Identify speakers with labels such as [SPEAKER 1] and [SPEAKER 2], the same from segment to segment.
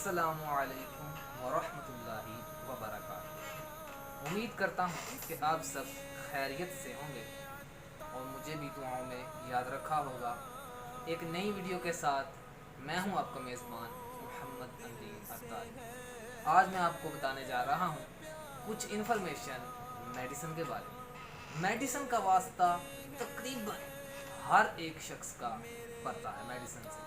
[SPEAKER 1] السلام علیکم ورحمۃ اللہ وبرکاتہ۔ امید کرتا ہوں کہ آپ سب خیریت سے ہوں گے اور مجھے بھی دعاؤں میں یاد رکھا ہوگا۔ ایک نئی ویڈیو کے ساتھ میں ہوں آپ کا میزبان محمد امین اتاری۔ آج میں آپ کو بتانے جا رہا ہوں کچھ انفارمیشن میڈیسن کے بارے میں۔ میڈیسن کا واسطہ تقریباً ہر ایک شخص کا پڑتا ہے میڈیسن سے،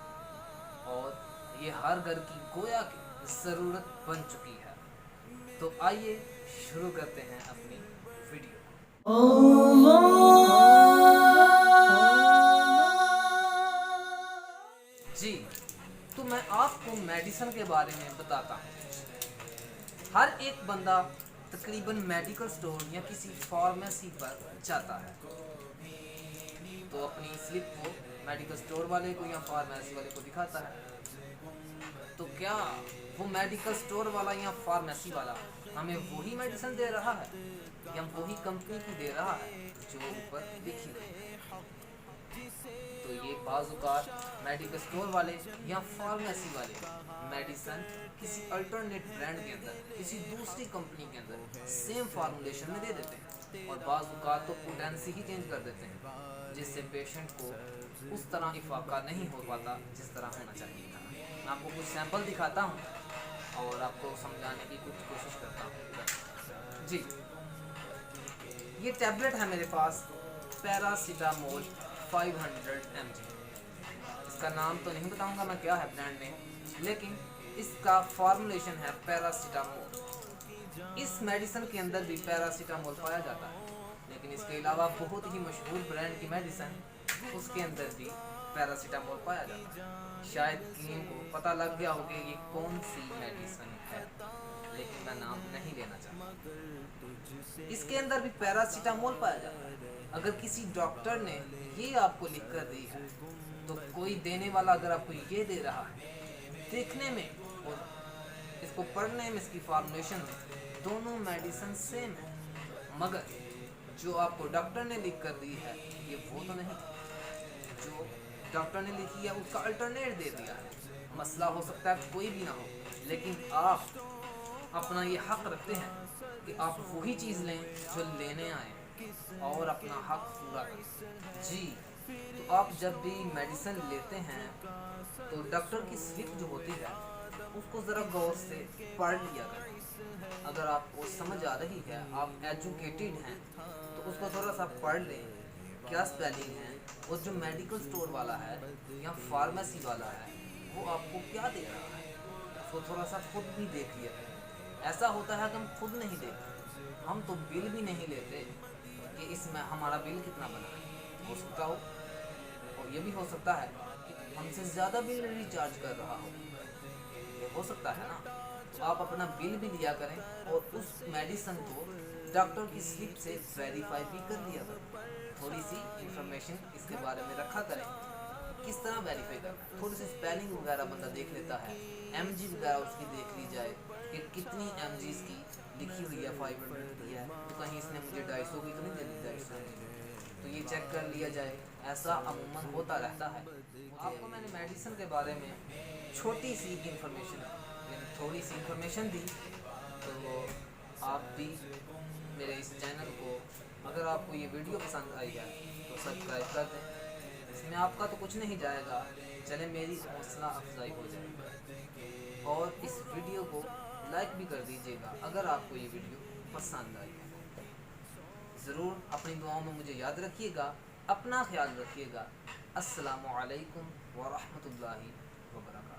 [SPEAKER 1] اور یہ ہر گھر کی گویا کی ضرورت بن چکی ہے۔ تو آئیے شروع کرتے ہیں اپنی ویڈیو۔ جی تو میں آپ کو میڈیسن کے بارے میں بتاتا ہوں۔ ہر ایک بندہ تقریباً میڈیکل سٹور یا کسی فارمیسی پر جاتا ہے تو اپنی سلپ کو میڈیکل سٹور والے کو یا فارمیسی والے کو دکھاتا ہے۔ تو کیا وہ میڈیکل سٹور والا یا فارمیسی والا ہمیں وہی میڈیسن دے رہا ہے یا وہی کمپنی کی دے رہا ہے جو اوپر لکھی ہوئی ہے؟ تو یہ بعض اوقات میڈیکل سٹور والے یا فارمیسی والے میڈیسن کسی الٹرنیٹ برانڈ کے اندر، کسی دوسری کمپنی کے اندر سیم فارمولیشن میں دے دیتے ہیں، اور بعض اوقات تو پوٹینسی ہی چینج کر دیتے ہیں، جس سے پیشنٹ کو اس طرح افاقہ نہیں ہو پاتا جس طرح ہونا چاہیے تھا۔ میں آپ کو کچھ سیمپل دکھاتا ہوں اور آپ کو سمجھانے کی کچھ کوشش کرتا ہوں۔ جی یہ ٹیبلٹ ہے میرے پاس، پیراسیٹامول 500 mg۔ اس کا نام تو نہیں بتاؤں گا میں کیا ہے برانڈ نیم، لیکن اس کا فارمولیشن ہے پیراسیٹامول۔ اس میڈیسن کے اندر بھی پیراسیٹامول پایا جاتا ہے، لیکن اس کے علاوہ بہت ہی مشہور برانڈ کی میڈیسن اس کے اندر بھی پیراسیٹامول پایا جاتا ہے۔ شاید کسی کو پتہ لگ گیا ہو کہ یہ کون سی میڈیسن ہے، لیکن میں نام نہیں لینا چاہتا۔ اس کے اندر بھی پیراسیٹامول پایا جاتا ہے۔ اگر کسی ڈاکٹر نے یہ آپ کو لکھ کر دی ہے تو کوئی دینے والا اگر آپ کو یہ دے رہا ہے، دیکھنے میں اور اس کو پڑھنے میں، اس کی فارمولیشن میں دونوں میڈیسن سیم ہے، مگر جو آپ کو ڈاکٹر نے لکھ کر دی ہے یہ وہ تو نہیں جو ڈاکٹر نے لکھی ہے، اس کا الٹرنیٹ دے دیا ہے۔ مسئلہ ہو سکتا ہے کوئی بھی نہ ہو، لیکن آپ اپنا یہ حق رکھتے ہیں کہ آپ وہی چیز لیں جو لینے آئے اور اپنا حق پورا کریں۔ جی تو آپ جب بھی میڈیسن لیتے ہیں تو ڈاکٹر کی سلپ جو ہوتی ہے اس کو ذرا غور سے پڑھ لیا کریں۔ اگر آپ کو سمجھ آ رہی ہے، آپ ایجوکیٹڈ ہیں، تو اس کو تھوڑا سا پڑھ لیں کیا سپیلنگ ہے، اور جو میڈیکل سٹور والا ہے یا فارمیسی والا ہے وہ آپ کو کیا دے رہا ہے اس کو تھوڑا سا خود بھی دیکھ لیا کریں۔ ایسا ہوتا ہے کہ ہم خود نہیں دیکھتے، ہم تو بل بھی نہیں لیتے کہ اس میں ہمارا بل کتنا بنا ہے۔ ہو سکتا ہو، اور یہ بھی ہو سکتا ہے کہ ہم سے زیادہ بل ریچارج کر رہا ہو، یہ ہو سکتا ہے نا۔ تو آپ اپنا بل بھی لیا کریں اور اس میڈیسن کو ڈاکٹر کی سلپ سے ویریفائی بھی کر لیا کریں۔ تھوڑی سی انفارمیشن اس کے بارے میں رکھا کریں، کس طرح ویریفائی کرنا ہے۔ تھوڑی سی سپیلنگ وغیرہ بندہ دیکھ لیتا ہے، ایم جی وغیرہ اس کی دیکھ لی جائے کہ کتنی ایم جی اس کی لکھی ہوئی ہے، 500 کی ہے تو کہیں اس نے مجھے 250 کی تو نہیں دے دی، 250 تو یہ چیک کر لیا جائے۔ ایسا عموماً ہوتا رہتا ہے۔ آپ کو میں نے میڈیسن کے بارے میں چھوٹی سی انفارمیشن، یعنی تھوڑی سی انفارمیشن دی، تو آپ بھی میرے اس چینل کو، اگر آپ کو یہ ویڈیو پسند آئی ہے تو سبسکرائب کر دیں۔ اس میں آپ کا تو کچھ نہیں جائے گا، چلے میری حوصلہ افزائی ہو جائے گی، اور اس ویڈیو کو لائک بھی کر دیجیے گا اگر آپ کو یہ ویڈیو پسند آئی ہے۔ ضرور اپنی دعاؤں میں مجھے یاد رکھیے گا، اپنا خیال رکھیے گا۔ السلام علیکم ورحمۃ اللہ وبرکاتہ۔